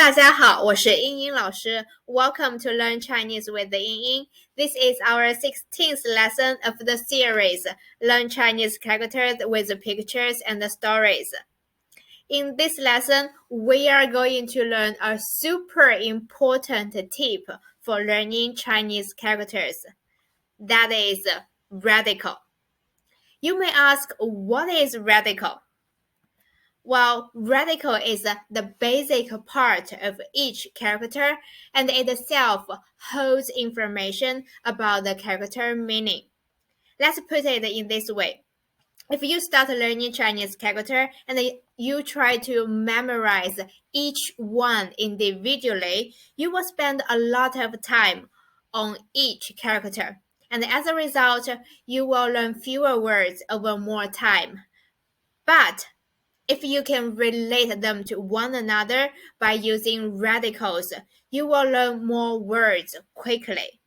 大家好，我是英英老师。Welcome to Learn Chinese with the 英英. This is our 16th lesson of the series, Learn Chinese Characters with Pictures and Stories. In this lesson, we are going to learn a super important tip for learning Chinese characters. That is radical. You may ask, what is radical? Well, radical is the basic part of each character, and it itself holds information about the character meaning. Let's put it in this way. If you start learning Chinese character and you try to memorize each one individually, you will spend a lot of time on each character. And as a result, you will learn fewer words over more time. But if you can relate them to one another by using radicals, you will learn more words quickly.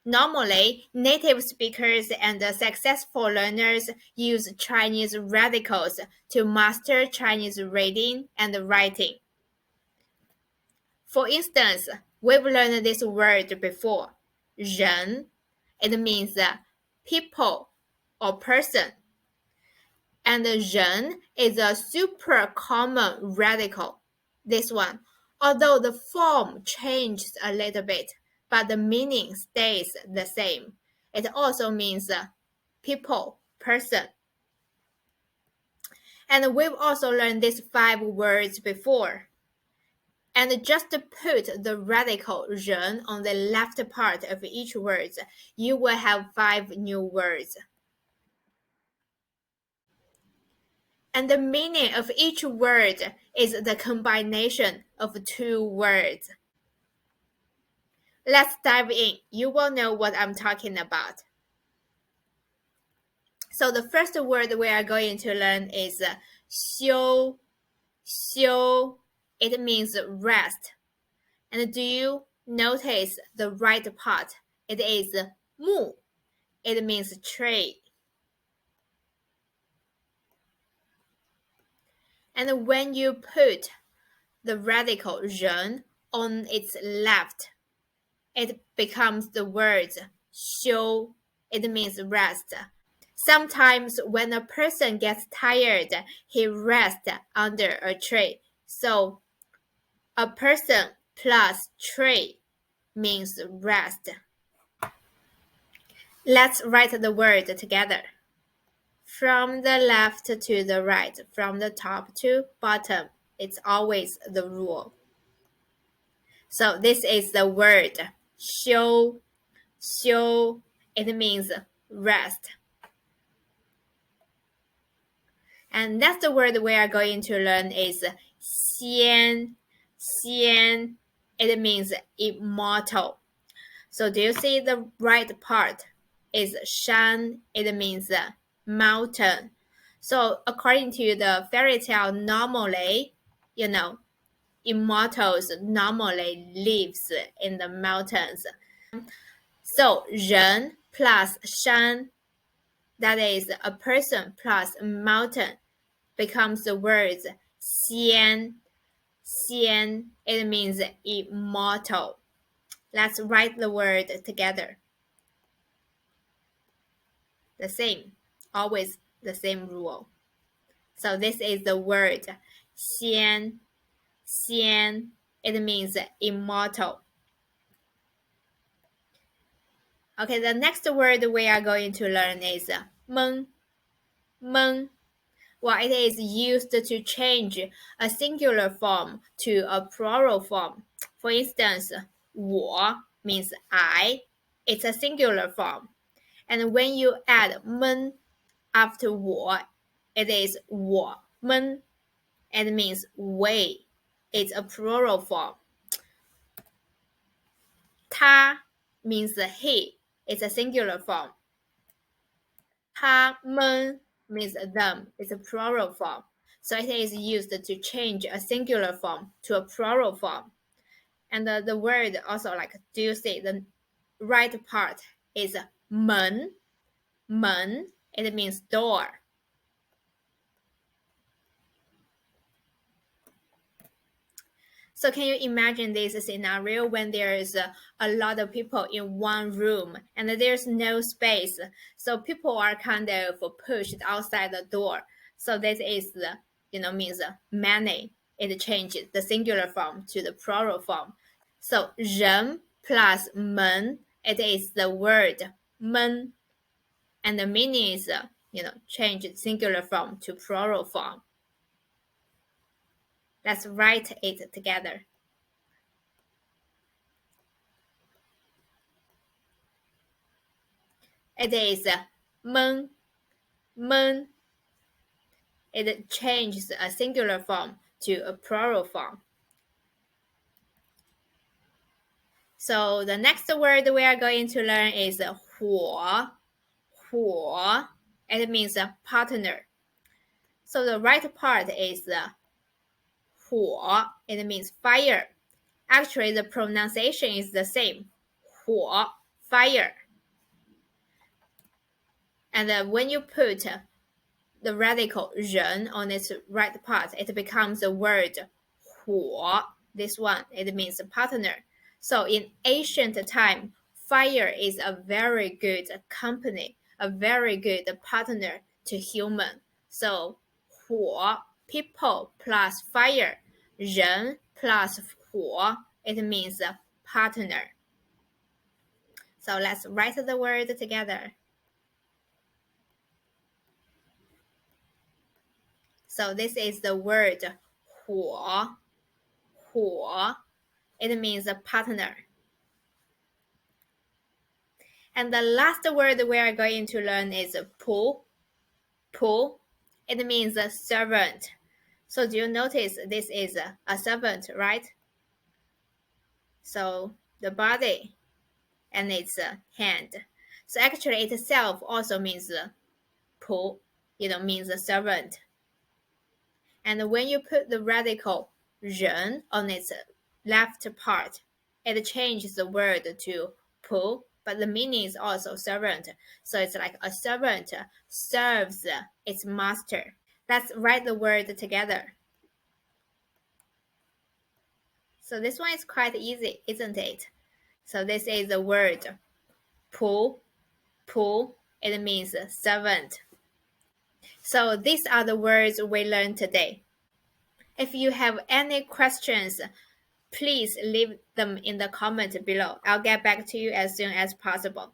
Normally, native speakers and successful learners use Chinese radicals to master Chinese reading and writing. For instance, we've learned this word before, 人. It means people or person. And 人 is a super common radical, this one, although the form changes a little bit, but the meaning stays the same. It also means people, person. And we've also learned these 5 words before. And just put the radical 人 on the left part of each word, you will have 5 new words. And the meaning of each word is the combination of 2 words. Let's dive in. You will know what I'm talking about. So the first word we are going to learn is 休. 休. It means rest. And do you notice the right part? It is 木. It means tree. And when you put the radical 人 on its left, it becomes the word 休. It means rest. Sometimes when a person gets tired, he rests under a tree. So a person plus tree means rest. Let's write the word together. From the left to the right, from the top to bottom. It's always the rule. So this is the word 休. 休. It means rest. And next word we are going to learn is 仙. 仙. It means immortal. So do you see the right part is 山? It means mountain. So according to the fairy tale, normally, immortals normally lives in the mountains. So 人 plus 山, that is a person plus a mountain, becomes the words 仙. 仙, it means immortal. Let's write the word together. The same, always the same rule. So this is the word 仙. 仙, it means immortal. Okay, the next word we are going to learn is 蒙. 蒙. Well, it is used to change a singular form to a plural form. For instance, 我 means I. It's a singular form. And when you add 们 after 我, it is 我们. It means we. It's a plural form. 他 means he. It's a singular form. 他们 means them. It's a plural form. So it is used to change a singular form to a plural form. And the word also, do you see the right part is 门. 门, it means door. So can you imagine this scenario when there is a lot of people in one room and there's no space? So people are kind of pushed outside the door. So this is means many. It changes the singular form to the plural form. So 人 plus 门, it is the word 闷, and the meaning is change singular form to plural form. Let's write it together. It is 闷 闷. It changes a singular form to a plural form. So the next word we are going to learn is 火. 火. It means partner. So the right part is 火. It means fire. Actually, the pronunciation is the same. 火, fire. And when you put the radical 人 on its right part, it becomes the word 火. This one, it means partner. So in ancient time, fire is a very good company, a very good partner to human. So 火, people plus fire, 人 plus 火, it means partner. So let's write the word together. So this is the word 火. 火. It means a partner. And the last word we are going to learn is 仆. 仆. It means a servant. So do you notice this is a servant, right? So the body and its hand. So actually itself also means 仆, means a servant. And when you put the radical 人 on its left part, it changes the word to 仆, but the meaning is also servant. So it's like a servant serves its master. Let's write the word together. So this one is quite easy, isn't it? So this is the word 仆. 仆. It means servant. So these are the words we learned today. If you have any questions, please leave them in the comment below. I'll get back to you as soon as possible.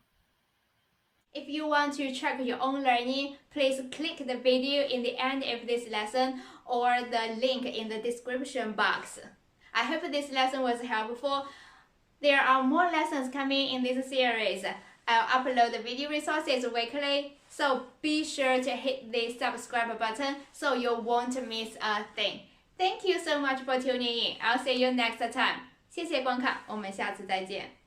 If you want to check your own learning, please click the video in the end of this lesson or the link in the description box. I hope this lesson was helpful. There are more lessons coming in this series. I'll upload the video resources weekly, so be sure to hit the subscribe button so you won't miss a thing. Thank you so much for tuning in. I'll see you next time. 谢谢观看，我们下次再见。